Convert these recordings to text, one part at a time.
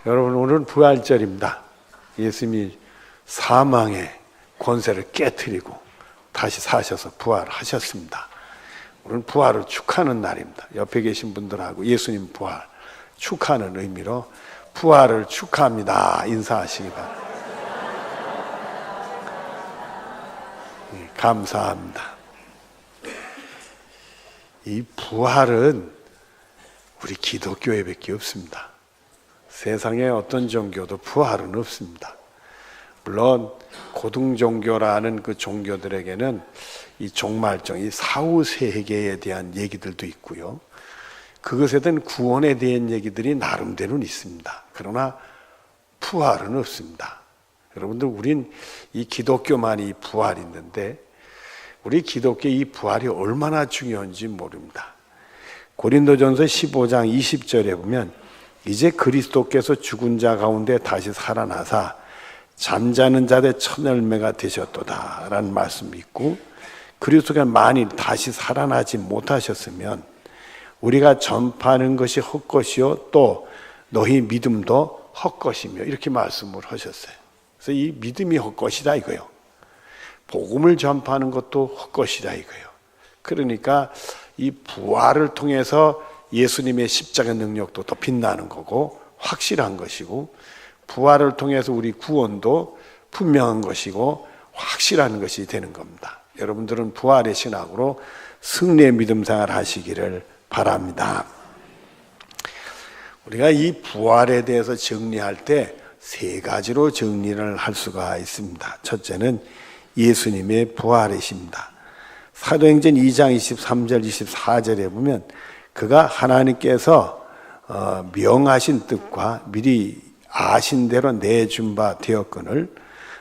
여러분, 오늘은 부활절입니다. 예수님이 사망의 권세를 깨트리고 다시 사셔서 부활하셨습니다. 오늘은 부활을 축하하는 날입니다. 옆에 계신 분들하고 예수님 부활 축하하는 의미로 부활을 축하합니다. 인사하시기 바랍니다. 감사합니다. 이 부활은 우리 기독교에밖에 없습니다. 세상에 어떤 종교도 부활은 없습니다. 물론 고등종교라는 그 종교들에게는 이 종말종, 이 사후세계에 대한 얘기들도 있고요. 그것에 대한 구원에 대한 얘기들이 나름대로는 있습니다. 그러나 부활은 없습니다. 여러분들, 우린 이 기독교만이 부활이 있는데 우리 기독교의 이 부활이 얼마나 중요한지 모릅니다. 고린도전서 15장 20절에 보면 이제 그리스도께서 죽은 자 가운데 다시 살아나사 잠자는 자들의 첫 열매가 되셨도다 라는 말씀이 있고, 그리스도가 만일 다시 살아나지 못하셨으면 우리가 전파하는 것이 헛것이요 또 너희 믿음도 헛것이며 이렇게 말씀을 하셨어요. 그래서 이 믿음이 헛것이다 이거예요. 복음을 전파하는 것도 헛것이다 이거예요. 그러니까 이 부활을 통해서 예수님의 십자가 능력도 더 빛나는 거고 확실한 것이고, 부활을 통해서 우리 구원도 분명한 것이고 확실한 것이 되는 겁니다. 여러분들은 부활의 신학으로 승리의 믿음 생활 하시기를 바랍니다. 우리가 이 부활에 대해서 정리할 때 세 가지로 정리를 할 수가 있습니다. 첫째는 예수님의 부활이십니다. 사도행전 2장 23절 24절에 보면 그가 하나님께서 명하신 뜻과 미리 아신 대로 내준 바 되었거늘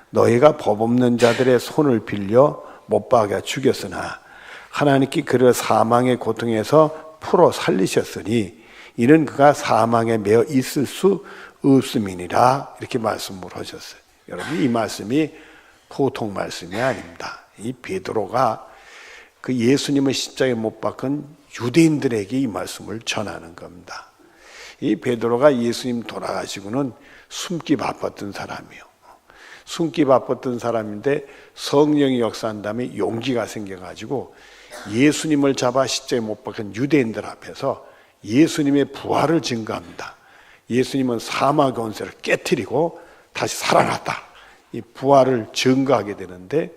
너희가 법 없는 자들의 손을 빌려 못 박아 죽였으나 하나님께 그를 사망의 고통에서 풀어 살리셨으니 이는 그가 사망에 매어 있을 수 없음이니라 이렇게 말씀을 하셨어요. 여러분, 이 말씀이 보통 말씀이 아닙니다. 이 베드로가 그 예수님을 십자가에 못 박은 유대인들에게 이 말씀을 전하는 겁니다. 이 베드로가 예수님 돌아가시고는 숨기 바빴던 사람이에요. 숨기 바빴던 사람인데 성령이 역사한 다음에 용기가 생겨가지고 예수님을 잡아 십자가에 못 박은 유대인들 앞에서 예수님의 부활을 증거합니다. 예수님은 사망 권세를 깨트리고 다시 살아났다. 이 부활을 증거하게 되는데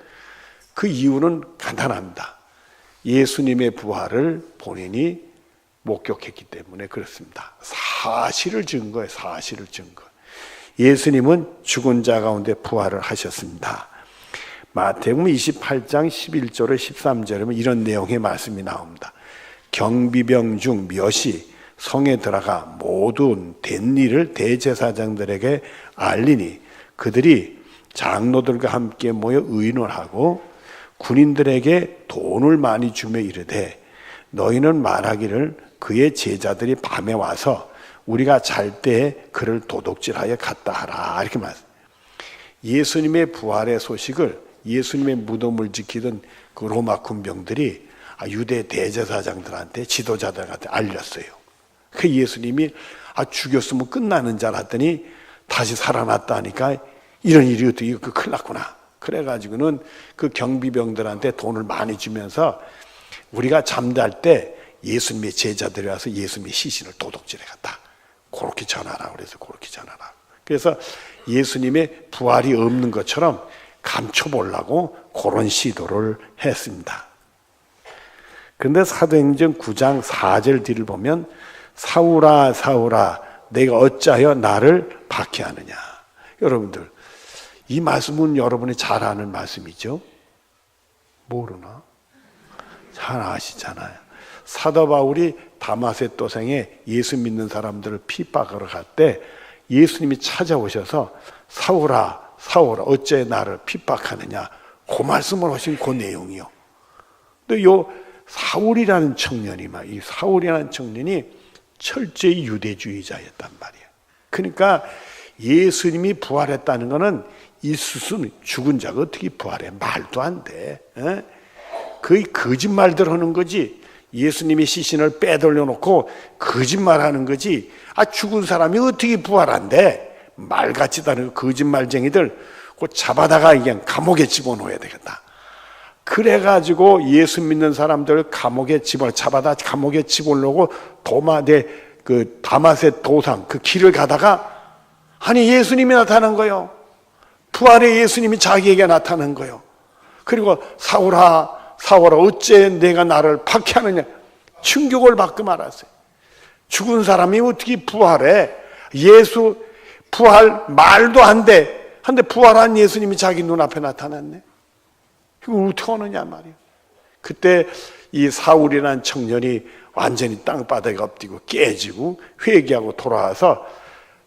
그 이유는 간단합니다. 예수님의 부활을 본인이 목격했기 때문에 그렇습니다. 사실을 증거해, 사실을 증거. 예수님은 죽은 자 가운데 부활을 하셨습니다. 마태복음 28장 11절에 13절에 보면 이런 내용의 말씀이 나옵니다. 경비병 중 몇이 성에 들어가 모든 된 일을 대제사장들에게 알리니 그들이 장로들과 함께 모여 의논하고 군인들에게 돈을 많이 주며 이르되 너희는 말하기를 그의 제자들이 밤에 와서 우리가 잘 때에 그를 도둑질하여 갔다 하라 이렇게 말씀. 예수님의 부활의 소식을 예수님의 무덤을 지키던 그 로마 군병들이 유대 대제사장들한테 지도자들한테 알렸어요. 그 예수님이 죽였으면 끝나는 줄 알았더니 다시 살아났다 하니까 이런 일이 어떻게 큰일 났구나. 그래가지고는 그 경비병들한테 돈을 많이 주면서 우리가 잠잘 때 예수님의 제자들이 와서 예수님의 시신을 도둑질해 갔다. 그렇게 전하라. 그래서 그렇게 전하라. 그래서 예수님의 부활이 없는 것처럼 감춰보려고 그런 시도를 했습니다. 그런데 사도행전 9장 4절 뒤를 보면 사울아 사울아 내가 어찌하여 나를 박해하느냐. 여러분들, 이 말씀은 여러분이 잘 아는 말씀이죠? 모르나? 잘 아시잖아요. 사도 바울이 다마섹 도상에 예수 믿는 사람들을 핍박하러 갈 때 예수님이 찾아오셔서 사울아 사울아 어째 나를 핍박하느냐, 그 말씀을 하신 그 내용이요. 근데 요 사울이라는 청년이 이 사울이라는 청년이 철저히 유대주의자였단 말이에요. 그러니까 예수님이 부활했다는 것은 있을 수는, 죽은 자가 어떻게 부활해? 말도 안 돼. 거의 거짓말들 하는 거지. 예수님이 시신을 빼돌려 놓고 거짓말하는 거지. 죽은 사람이 어떻게 부활한대? 말같지도 않은 거짓말쟁이들 곧 잡아다가 그냥 감옥에 집어넣어야 되겠다. 그래가지고 예수 믿는 사람들 잡아다 감옥에 집어넣고 다마셋 도상 그 길을 가다가 예수님이 나타난 거예요. 부활의 예수님이 자기에게 나타난 거예요. 그리고 사울아 어째 내가 나를 박해하느냐 충격을 받고 말았어요. 죽은 사람이 어떻게 부활해? 예수 부활 말도 안 돼. 근데 부활한 예수님이 자기 눈앞에 나타났네. 이거 어떻게 하느냐 말이에요. 그때 이 사울이라는 청년이 완전히 땅바닥에 엎드리고 깨지고 회개하고 돌아와서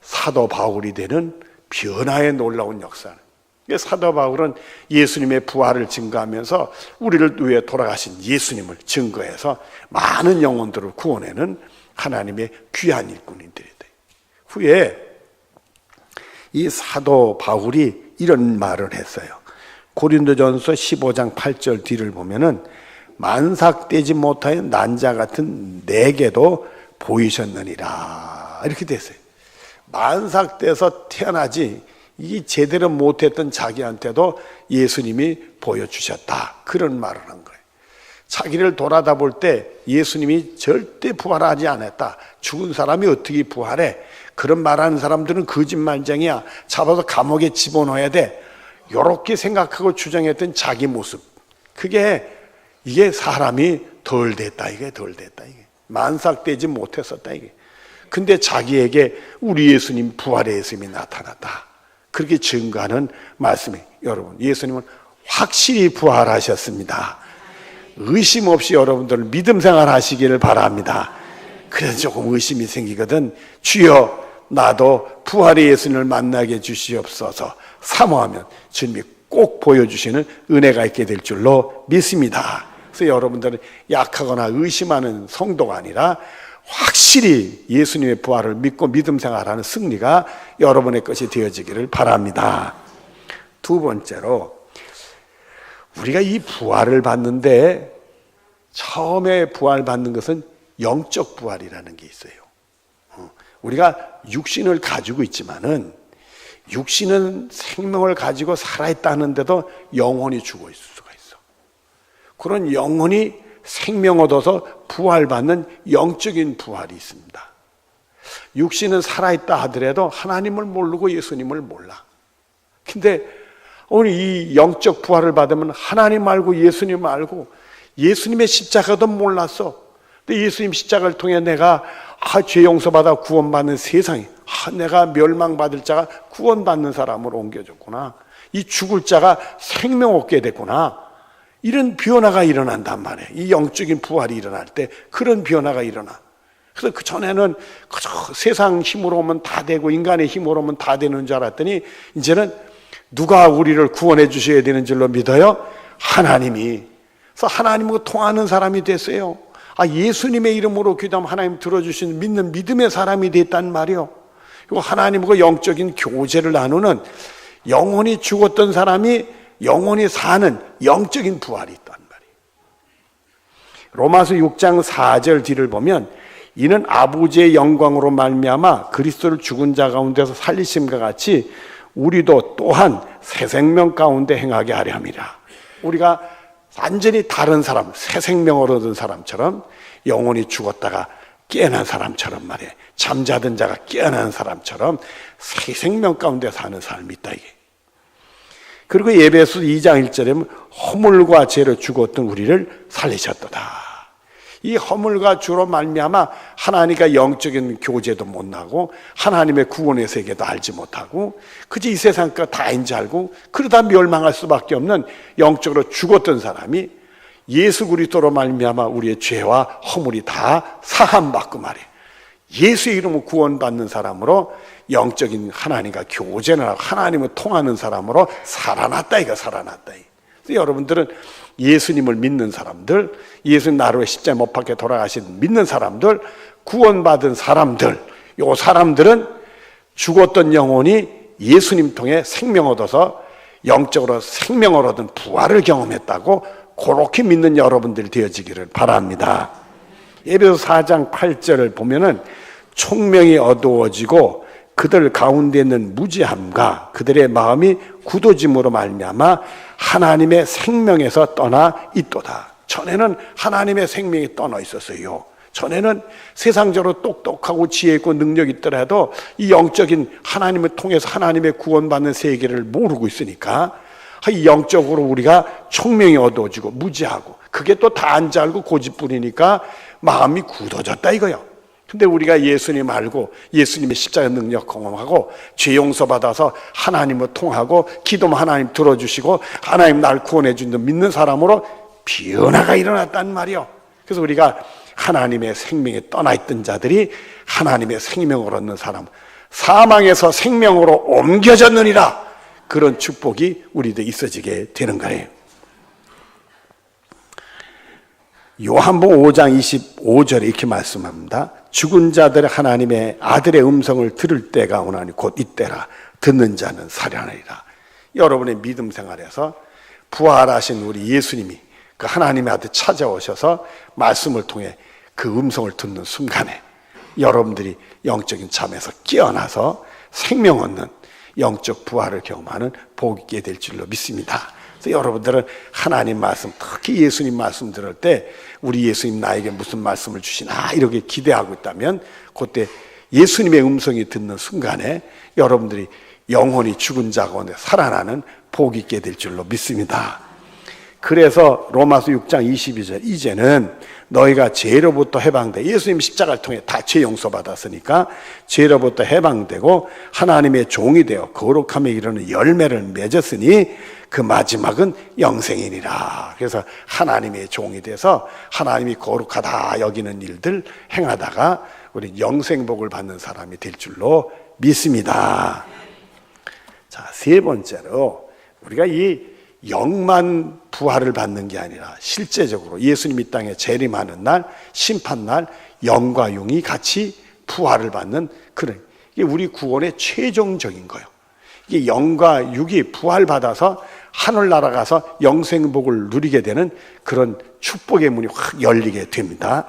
사도 바울이 되는 변화의 놀라운 역사를. 사도 바울은 예수님의 부활을 증거하면서 우리를 위해 돌아가신 예수님을 증거해서 많은 영혼들을 구원하는 하나님의 귀한 일꾼인들이 돼. 후에 이 사도 바울이 이런 말을 했어요. 고린도전서 15장 8절 뒤를 보면은 만삭되지 못하여 난자 같은 내게도 보이셨느니라 이렇게 됐어요. 만삭돼서 태어나지 이 제대로 못했던 자기한테도 예수님이 보여주셨다 그런 말을 한 거예요. 자기를 돌아다 볼 때 예수님이 절대 부활하지 않았다. 죽은 사람이 어떻게 부활해? 그런 말하는 사람들은 거짓말쟁이야. 잡아서 감옥에 집어넣어야 돼. 이렇게 생각하고 주장했던 자기 모습. 이게 사람이 덜 됐다. 이게 만삭되지 못했었다. 이게. 근데 자기에게 우리 예수님 부활의 예수님이 나타났다. 그렇게 증거하는 말씀이 여러분 예수님은 확실히 부활하셨습니다. 의심 없이 여러분들 믿음 생활 하시기를 바랍니다. 그래서 조금 의심이 생기거든. 주여 나도 부활의 예수님을 만나게 해주시옵소서. 사모하면 주님이 꼭 보여주시는 은혜가 있게 될 줄로 믿습니다. 그래서 여러분들은 약하거나 의심하는 성도가 아니라 확실히 예수님의 부활을 믿고 믿음 생활하는 승리가 여러분의 것이 되어지기를 바랍니다. 두 번째로 우리가 이 부활을 받는데 처음에 부활 받는 것은 영적 부활이라는 게 있어요. 우리가 육신을 가지고 있지만은 육신은 생명을 가지고 살아있다는데도 영혼이 죽어 있을 수가 있어. 그런 영혼이 생명 얻어서 부활받는 영적인 부활이 있습니다. 육신은 살아있다 하더라도 하나님을 모르고 예수님을 몰라. 근데 오늘 이 영적 부활을 받으면 하나님 알고 예수님 알고 예수님의 십자가도 몰랐어. 근데 예수님 십자가를 통해 내가 죄 용서받아 구원받는 세상에 내가 멸망받을 자가 구원받는 사람으로 옮겨졌구나. 이 죽을 자가 생명 얻게 됐구나. 이런 변화가 일어난단 말이에요. 이 영적인 부활이 일어날 때 그런 변화가 일어나. 그래서 그 전에는 세상 힘으로 오면 다 되고 인간의 힘으로 오면 다 되는 줄 알았더니 이제는 누가 우리를 구원해 주셔야 되는 줄로 믿어요? 하나님이. 그래서 하나님과 통하는 사람이 됐어요. 예수님의 이름으로 기도하면 하나님 들어주시는 믿는 믿음의 사람이 됐단 말이에요. 그리고 하나님과 영적인 교제를 나누는 영혼이 죽었던 사람이 영혼이 사는 영적인 부활이 있단 말이에요. 로마서 6장 4절 뒤를 보면 이는 아버지의 영광으로 말미암아 그리스도를 죽은 자 가운데서 살리심과 같이 우리도 또한 새 생명 가운데 행하게 하려 함이라. 우리가 완전히 다른 사람, 새 생명을 얻은 사람처럼 영혼이 죽었다가 깨어난 사람처럼 말이에요. 잠자던 자가 깨어난 사람처럼 새 생명 가운데 사는 삶이 있다 이게. 그리고 에베소 2장 1절에 보면 허물과 죄로 죽었던 우리를 살리셨도다. 이 허물과 죄로 말미암아 하나님과 영적인 교제도 못 나고 하나님의 구원의 세계도 알지 못하고 그저 이 세상 것 다인지 알고 그러다 멸망할 수밖에 없는 영적으로 죽었던 사람이 예수 그리스도로 말미암아 우리의 죄와 허물이 다 사함받고 말이에요. 예수의 이름으로 구원받는 사람으로 영적인 하나님과 교제를 하고 하나님을 통하는 사람으로 살아났다 이거 살아났다. 그래서 여러분들은 예수님을 믿는 사람들, 예수님 나로 십자가에 못 박혀 돌아가신 믿는 사람들, 구원받은 사람들, 요 사람들은 죽었던 영혼이 예수님 통해 생명 얻어서 영적으로 생명을 얻은 부활을 경험했다고 그렇게 믿는 여러분들이 되어지기를 바랍니다. 에베소 4장 8절을 보면은 총명이 어두워지고 그들 가운데 있는 무지함과 그들의 마음이 굳어짐으로 말미암아 하나님의 생명에서 떠나 있도다. 전에는 하나님의 생명이 떠나 있었어요. 전에는 세상적으로 똑똑하고 지혜 있고 능력이 있더라도 이 영적인 하나님을 통해서 하나님의 구원받는 세계를 모르고 있으니까 영적으로 우리가 총명이 어두워지고 무지하고 그게 또 다 안 잘고 고집부리니까 마음이 굳어졌다 이거요. 근데 우리가 예수님 알고 예수님의 십자가 능력 경험하고 죄 용서받아서 하나님을 통하고 기도만 하나님 들어주시고 하나님 날 구원해 준다 믿는 사람으로 변화가 일어났단 말이요. 그래서 우리가 하나님의 생명에 떠나 있던 자들이 하나님의 생명을 얻는 사람, 사망에서 생명으로 옮겨졌느니라. 그런 축복이 우리도 있어지게 되는 거예요. 요한복음 5장 25절에 이렇게 말씀합니다. 죽은 자들의 하나님의 아들의 음성을 들을 때가 오나니 곧 이때라. 듣는 자는 살아나리라. 여러분의 믿음 생활에서 부활하신 우리 예수님이 그 하나님의 아들 찾아오셔서 말씀을 통해 그 음성을 듣는 순간에 여러분들이 영적인 잠에서 깨어나서 생명 얻는 영적 부활을 경험하는 복이 있게 될 줄로 믿습니다. 그래서 여러분들은 하나님 말씀, 특히 예수님 말씀 들을 때 우리 예수님 나에게 무슨 말씀을 주시나 이렇게 기대하고 있다면 그때 예수님의 음성이 듣는 순간에 여러분들이 영혼이 죽은 자 가운데 살아나는 복이 있게 될 줄로 믿습니다. 그래서 로마서 6장 22절 이제는 너희가 죄로부터 해방돼 예수님 십자가를 통해 다 죄 용서받았으니까 죄로부터 해방되고 하나님의 종이 되어 거룩함에 이르는 열매를 맺었으니 그 마지막은 영생이니라. 그래서 하나님의 종이 돼서 하나님이 거룩하다 여기는 일들 행하다가 우리 영생복을 받는 사람이 될 줄로 믿습니다. 자, 세 번째로 우리가 이 영만 부활을 받는 게 아니라 실제적으로 예수님이 이 땅에 재림하는 날, 심판날 영과 용이 같이 부활을 받는 그런 이게 우리 구원의 최종적인 거예요. 이게 영과 육이 부활받아서 하늘 날아가서 영생복을 누리게 되는 그런 축복의 문이 확 열리게 됩니다.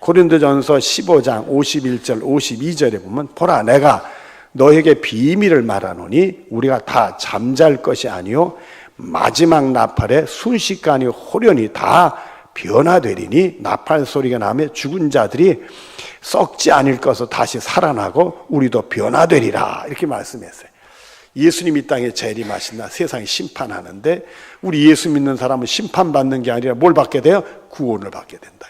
고린도전서 15장 51절 52절에 보면 보라 내가 너에게 비밀을 말하노니 우리가 다 잠잘 것이 아니요 마지막 나팔에 순식간에 호련히 다 변화되리니 나팔 소리가 나면 죽은 자들이 썩지 않을 것을 다시 살아나고 우리도 변화되리라 이렇게 말씀했어요. 예수님이 이 땅에 재림하신 날 세상이 심판하는데 우리 예수 믿는 사람은 심판받는 게 아니라 뭘 받게 돼요? 구원을 받게 된다.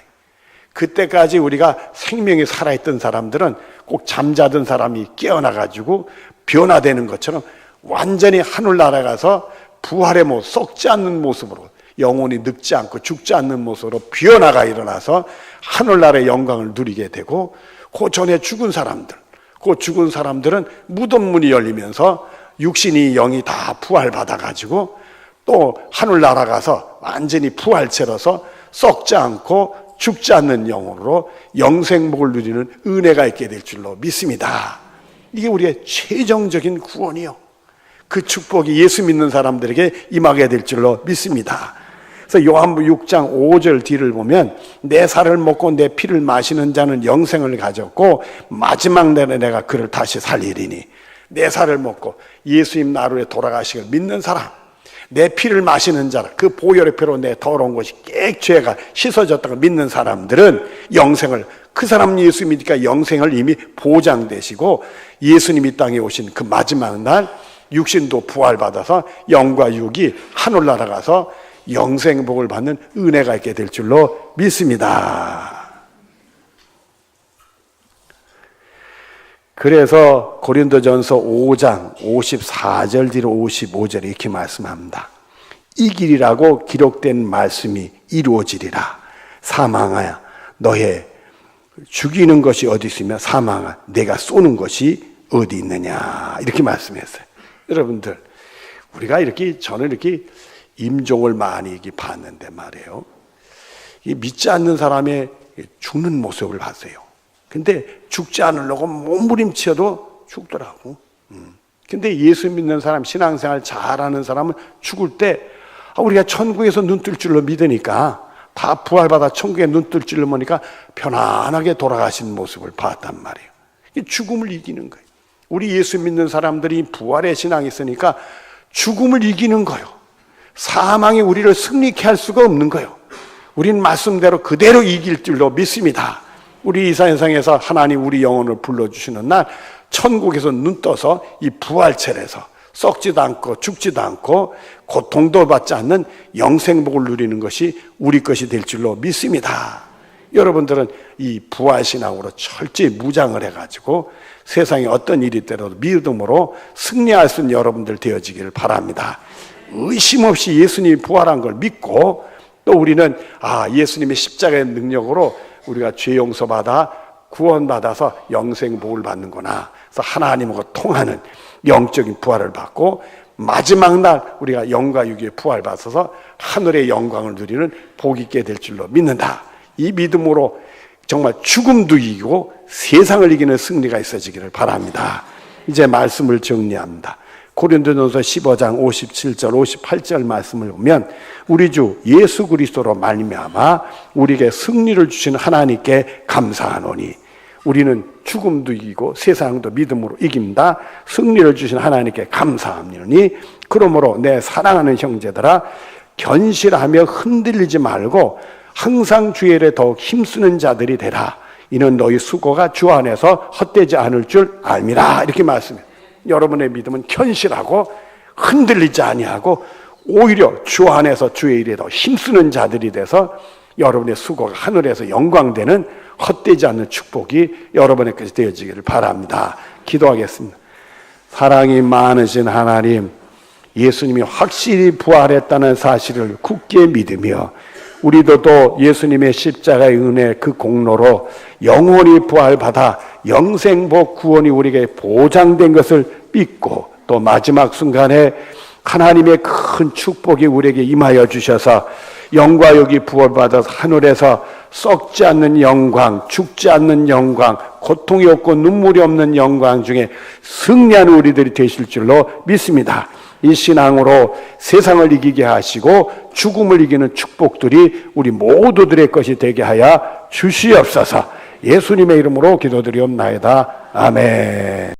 그때까지 우리가 생명이 살아있던 사람들은 꼭 잠자던 사람이 깨어나가지고 변화되는 것처럼 완전히 하늘 날아가서 부활의 모습, 썩지 않는 모습으로 영혼이 늙지 않고 죽지 않는 모습으로 변화가 일어나서 하늘나라의 영광을 누리게 되고 그 전에 죽은 사람들, 그 죽은 사람들은 무덤 문이 열리면서 육신이 영이 다 부활받아가지고 또 하늘 날아가서 완전히 부활체로서 썩지 않고 죽지 않는 영혼으로 영생복을 누리는 은혜가 있게 될 줄로 믿습니다. 이게 우리의 최종적인 구원이요. 그 축복이 예수 믿는 사람들에게 임하게 될 줄로 믿습니다. 그래서 요한복음 6장 5절 뒤를 보면 내 살을 먹고 내 피를 마시는 자는 영생을 가졌고 마지막 날에 내가 그를 다시 살리리니 내 살을 먹고 예수님 나루에 돌아가시길 믿는 사람 내 피를 마시는 자라 그 보혈의 피로 내 더러운 것이 깨끗해가 씻어졌다고 믿는 사람들은 영생을 그 사람 예수 믿으니까 영생을 이미 보장되시고 예수님이 이 땅에 오신 그 마지막 날 육신도 부활받아서 영과 육이 하늘 날아가서 영생복을 받는 은혜가 있게 될 줄로 믿습니다. 그래서 고린도전서 5장 54절 뒤로 55절에 이렇게 말씀합니다. 이 길이라고 기록된 말씀이 이루어지리라. 사망아 너의 죽이는 것이 어디 있으며 사망아 내가 쏘는 것이 어디 있느냐 이렇게 말씀했어요. 여러분들 우리가 이렇게 저는 이렇게 임종을 많이 이렇게 봤는데 말이에요. 믿지 않는 사람의 죽는 모습을 봤어요. 근데 죽지 않으려고 몸부림쳐도 죽더라고. 근데 예수 믿는 사람, 신앙생활 잘하는 사람은 죽을 때 우리가 천국에서 눈 뜰 줄로 믿으니까 다 부활받아 천국에 눈뜰 줄을 모니까 편안하게 돌아가신 모습을 봤단 말이에요. 죽음을 이기는 거예요. 우리 예수 믿는 사람들이 부활의 신앙이 있으니까 죽음을 이기는 거예요. 사망이 우리를 승리케 할 수가 없는 거예요. 우린 말씀대로 그대로 이길 줄로 믿습니다. 우리 이사현상에서 하나님 우리 영혼을 불러주시는 날 천국에서 눈 떠서 이 부활체에서 썩지도 않고 죽지도 않고 고통도 받지 않는 영생복을 누리는 것이 우리 것이 될 줄로 믿습니다. 여러분들은 이 부활신앙으로 철저히 무장을 해가지고 세상에 어떤 일이 있더라도 믿음으로 승리할 수 있는 여러분들 되어지기를 바랍니다. 의심 없이 예수님이 부활한 걸 믿고 또 우리는 예수님의 십자가의 능력으로 우리가 죄 용서받아 구원받아서 영생복을 받는구나. 그래서 하나님과 통하는 영적인 부활을 받고 마지막 날 우리가 영과 육의 부활 받아서 하늘의 영광을 누리는 복 있게 될 줄로 믿는다. 이 믿음으로 정말 죽음도 이기고 세상을 이기는 승리가 있어지기를 바랍니다. 이제 말씀을 정리합니다. 고린도전서 15장 57절 58절 말씀을 보면 우리 주 예수 그리스도로 말미암아 우리에게 승리를 주신 하나님께 감사하노니 우리는 죽음도 이기고 세상도 믿음으로 이깁니다. 승리를 주신 하나님께 감사하노니 그러므로 내 사랑하는 형제들아 견실하며 흔들리지 말고 항상 주의 일에 더욱 힘쓰는 자들이 되라. 이는 너희 수고가 주 안에서 헛되지 않을 줄 알미라. 이렇게 말씀해요. 여러분의 믿음은 견실하고 흔들리지 아니하고 오히려 주 안에서 주의 일에 더 힘쓰는 자들이 돼서 여러분의 수고가 하늘에서 영광되는 헛되지 않는 축복이 여러분의 것이 되어지기를 바랍니다. 기도하겠습니다. 사랑이 많으신 하나님, 예수님이 확실히 부활했다는 사실을 굳게 믿으며 우리도 또 예수님의 십자가의 은혜 그 공로로 영원히 부활받아 영생복 구원이 우리에게 보장된 것을 믿고 또 마지막 순간에 하나님의 큰 축복이 우리에게 임하여 주셔서 영과 육이 부활받아서 하늘에서 썩지 않는 영광, 죽지 않는 영광, 고통이 없고 눈물이 없는 영광 중에 승리하는 우리들이 되실 줄로 믿습니다. 이 신앙으로 세상을 이기게 하시고 죽음을 이기는 축복들이 우리 모두들의 것이 되게 하여 주시옵소서. 예수님의 이름으로 기도드리옵나이다. 아멘.